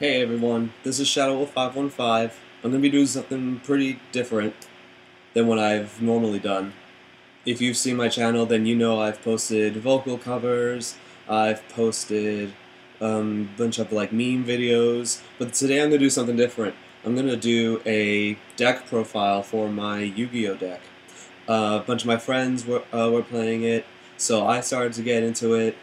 Hey everyone, this is YuGiOh515. I'm going to be doing something pretty different than what I've normally done. If you've seen my channel, then you know I've posted vocal covers, I've posted a bunch of like meme videos, but today I'm going to do something different. I'm going to do a deck profile for my YuGiOh deck. A bunch of my friends were playing it, so I started to get into it.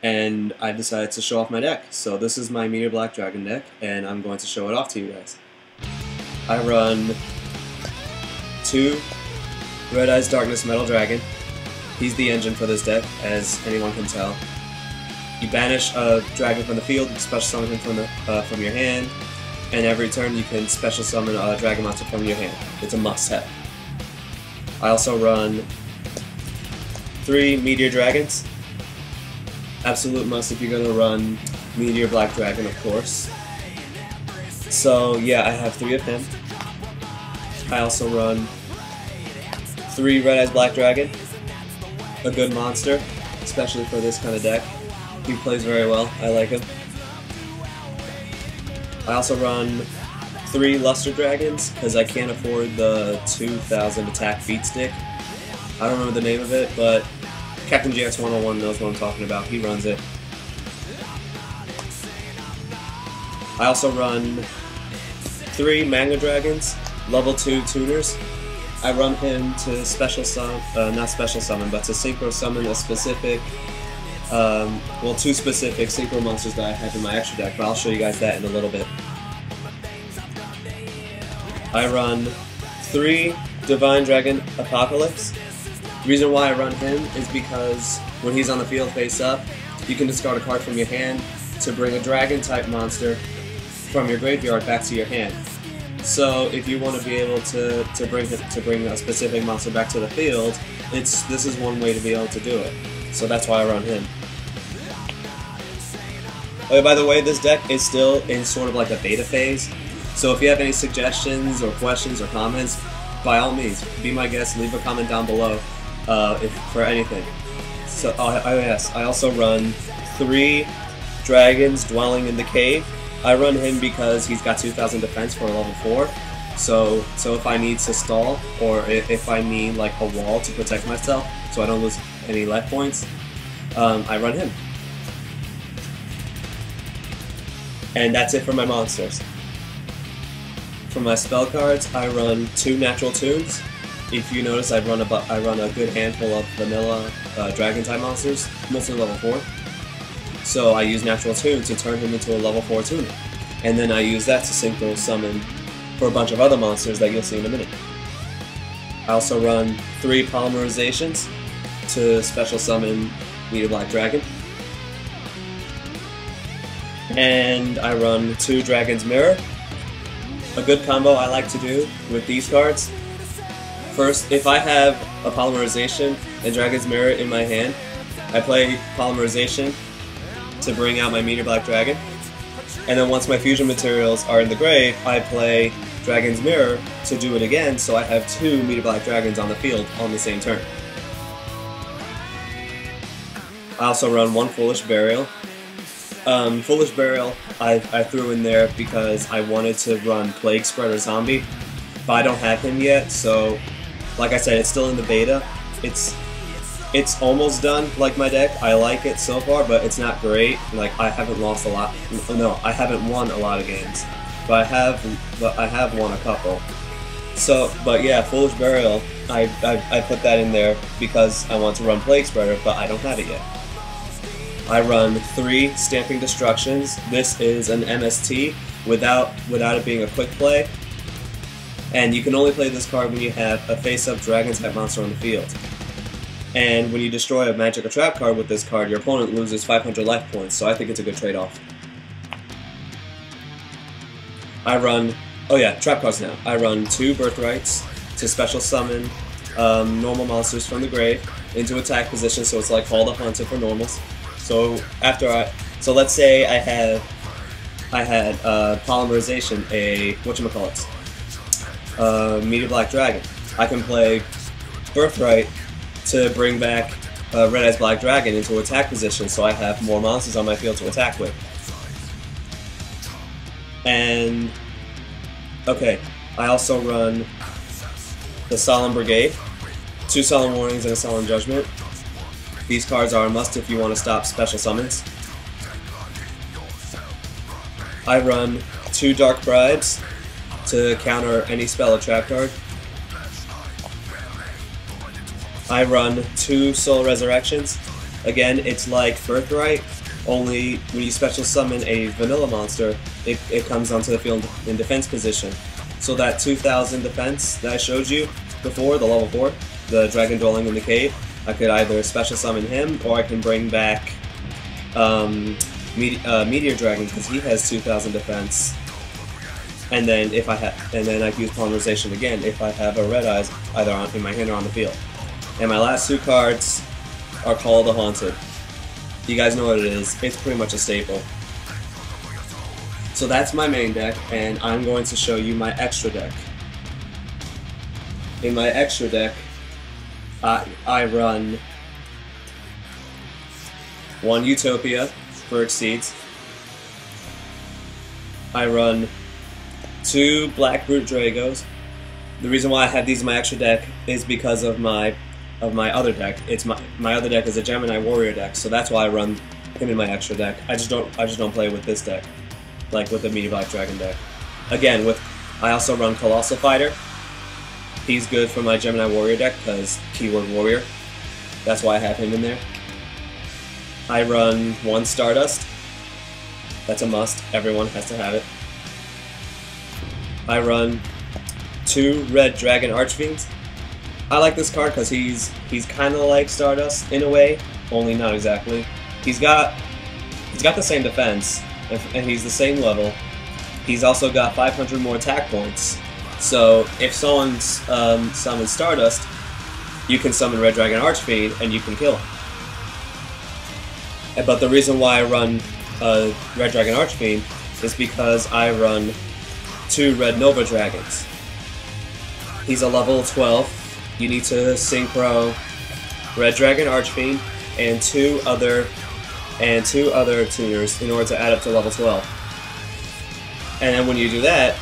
And I decided to show off my deck. So this is my Meteor Black Dragon deck, and I'm going to show it off to you guys. I run 2 Red Eyes Darkness Metal Dragon. He's the engine for this deck, as anyone can tell. You banish a dragon from the field, you special summon him from your hand, and every turn you can special summon a dragon monster from your hand. It's a must-have. I also run 3 Meteor Dragons. Absolute must if you're going to run Meteor Black Dragon, of course. So yeah, I have 3 of him. I also run 3 Red Eyes Black Dragon. A good monster, especially for this kind of deck. He plays very well, I like him. I also run 3 Luster Dragons, because I can't afford the 2000 attack feat stick. I don't remember the name of it, but Captain GX101 knows what I'm talking about. He runs it. I also run 3 Manga Dragons, level 2 tuners. I run him to special summon, not special summon, but to synchro summon a specific, 2 specific synchro monsters that I have in my extra deck, but I'll show you guys that in a little bit. I run 3 Divine Dragon Apocalypse. The reason why I run him is because when he's on the field face up, you can discard a card from your hand to bring a dragon type monster from your graveyard back to your hand. So if you want to be able to bring a specific monster back to the field, this is one way to be able to do it. So that's why I run him. Oh, by the way, this deck is still in sort of like a beta phase. So if you have any suggestions or questions or comments, by all means, be my guest, leave a comment down below. For anything. So, yes, I also run 3 dragons dwelling in the cave. I run him because he's got 2000 defense for a level 4. So if I need to stall, or if I need like a wall to protect myself, so I don't lose any life points, I run him. And that's it for my monsters. For my spell cards, I run 2 natural tunes. If you notice, I run a good handful of vanilla dragon type monsters, mostly level 4. So I use Natural Tune to turn him into a level 4 tuner. And then I use that to synchro summon for a bunch of other monsters that you'll see in a minute. I also run 3 Polymerizations to special summon Meteor Black Dragon. And I run 2 Dragon's Mirror. A good combo I like to do with these cards. First, if I have a Polymerization and Dragon's Mirror in my hand, I play Polymerization to bring out my Meteor Black Dragon. And then once my fusion materials are in the grave, I play Dragon's Mirror to do it again, so I have 2 Meteor Black Dragons on the field on the same turn. I also run 1 Foolish Burial. Foolish Burial I threw in there because I wanted to run Plague Spreader Zombie, but I don't have him yet, so like I said, it's still in the beta. It's almost done, like my deck. I like it so far, but it's not great. Like, I haven't lost a lot. No, I haven't won a lot of games, but I have won a couple. So, but yeah, Foolish Burial, I put that in there because I want to run Plague Spreader, but I don't have it yet. I run 3 Stamping Destructions. This is an MST without it being a quick play. And you can only play this card when you have a face-up dragon-type monster on the field. And when you destroy a magic or trap card with this card, your opponent loses 500 life points, so I think it's a good trade-off. I run, oh yeah, trap cards now. I run 2 Birthrights to special summon normal monsters from the grave into attack position, so it's like Call the Hunter for normals. So so let's say I had Polymerization, Meteor Black Dragon. I can play Birthright to bring back Red Eyes Black Dragon into attack position, so I have more monsters on my field to attack with. And okay, I also run the Solemn Brigade, 2 Solemn Warnings and a Solemn Judgment. These cards are a must if you want to stop special summons. I run 2 Dark Bribes to counter any spell or trap card. I run 2 Soul Resurrections. Again, it's like Birthright, only when you special summon a vanilla monster, it comes onto the field in defense position. So that 2000 defense that I showed you before, the level 4, the dragon dwelling in the cave, I could either special summon him or I can bring back Meteor Dragon because he has 2000 defense. And then I can use Polymerization again if I have a Red Eyes either in my hand or on the field. And my last 2 cards are Call of the Haunted. You guys know what it is. It's pretty much a staple. So that's my main deck, and I'm going to show you my extra deck. In my extra deck, I run 1 Utopia for Exceeds. I run 2 Black Brute Dragos. The reason why I have these in my extra deck is because of my other deck. It's my other deck is a Gemini Warrior deck, so that's why I run him in my extra deck. I just don't play with this deck, like with the Meteor Black Dragon deck. Again, I also run Colossal Fighter. He's good for my Gemini Warrior deck because keyword Warrior. That's why I have him in there. I run 1 Stardust. That's a must. Everyone has to have it. I run 2 Red Dragon Archfiends. I like this card because he's kind of like Stardust in a way, only not exactly. He's got the same defense, and he's the same level. He's also got 500 more attack points. So if someone summons Stardust, you can summon Red Dragon Archfiend and you can kill him. But the reason why I run Red Dragon Archfiend is because I run 2 Red Nova Dragons. He's a level 12. You need to synchro Red Dragon Archfiend and two other tuners in order to add up to level 12. And then when you do that,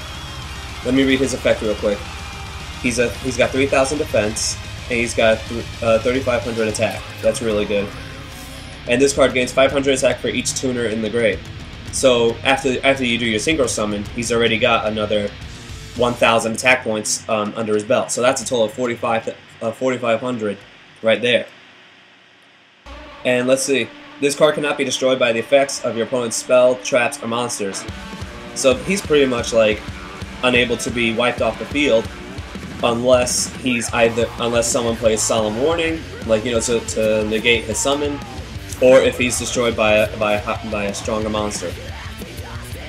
let me read his effect real quick. He's got 3000 defense and he's got 3500 attack. That's really good. And this card gains 500 attack for each tuner in the grade. So after you do your synchro summon, he's already got another 1000 attack points under his belt. So that's a total of 4500 right there. And let's see. This card cannot be destroyed by the effects of your opponent's spell, traps, or monsters. So he's pretty much like unable to be wiped off the field unless someone plays Solemn Warning, like to negate his summon, or if he's destroyed by a stronger monster.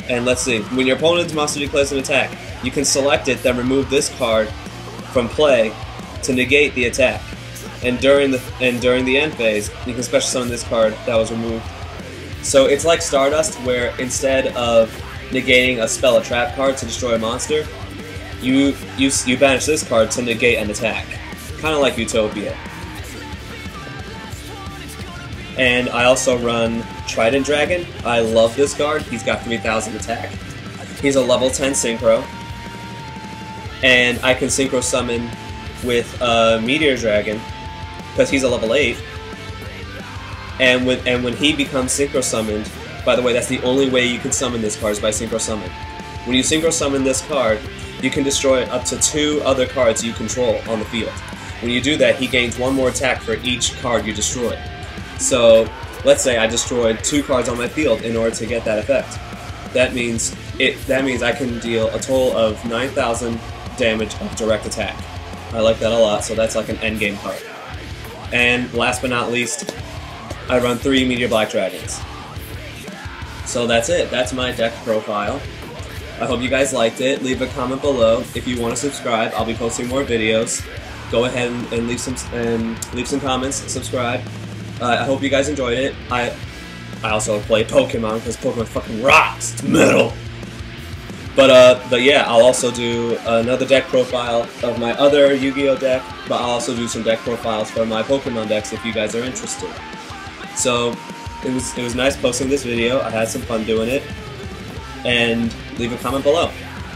And let's see. When your opponent's monster declares an attack, you can select it, then remove this card from play to negate the attack. And during the end phase, you can special summon this card that was removed. So it's like Stardust, where instead of negating a spell or trap card to destroy a monster, you banish this card to negate an attack. Kind of like Utopia. And I also run Trident Dragon. I love this card. He's got 3000 attack. He's a level 10 synchro. And I can synchro summon with Meteor Dragon because he's a level 8. And when he becomes synchro summoned, by the way, that's the only way you can summon this card is by synchro summon. When you synchro summon this card, you can destroy up to 2 other cards you control on the field. When you do that, he gains 1 more attack for each card you destroy. So let's say I destroyed 2 cards on my field in order to get that effect. That means I can deal a total of 9000 damage of direct attack. I like that a lot, so that's like an endgame card. And last but not least, I run 3 Meteor Black Dragons. So that's it. That's my deck profile. I hope you guys liked it. Leave a comment below. If you want to subscribe, I'll be posting more videos. Go ahead and leave some comments. Subscribe. I hope you guys enjoyed it. I also play Pokemon because Pokemon fucking rocks. It's metal. But yeah, I'll also do another deck profile of my other Yu-Gi-Oh deck. But I'll also do some deck profiles for my Pokemon decks if you guys are interested. So it was nice posting this video. I had some fun doing it. and leave a comment below.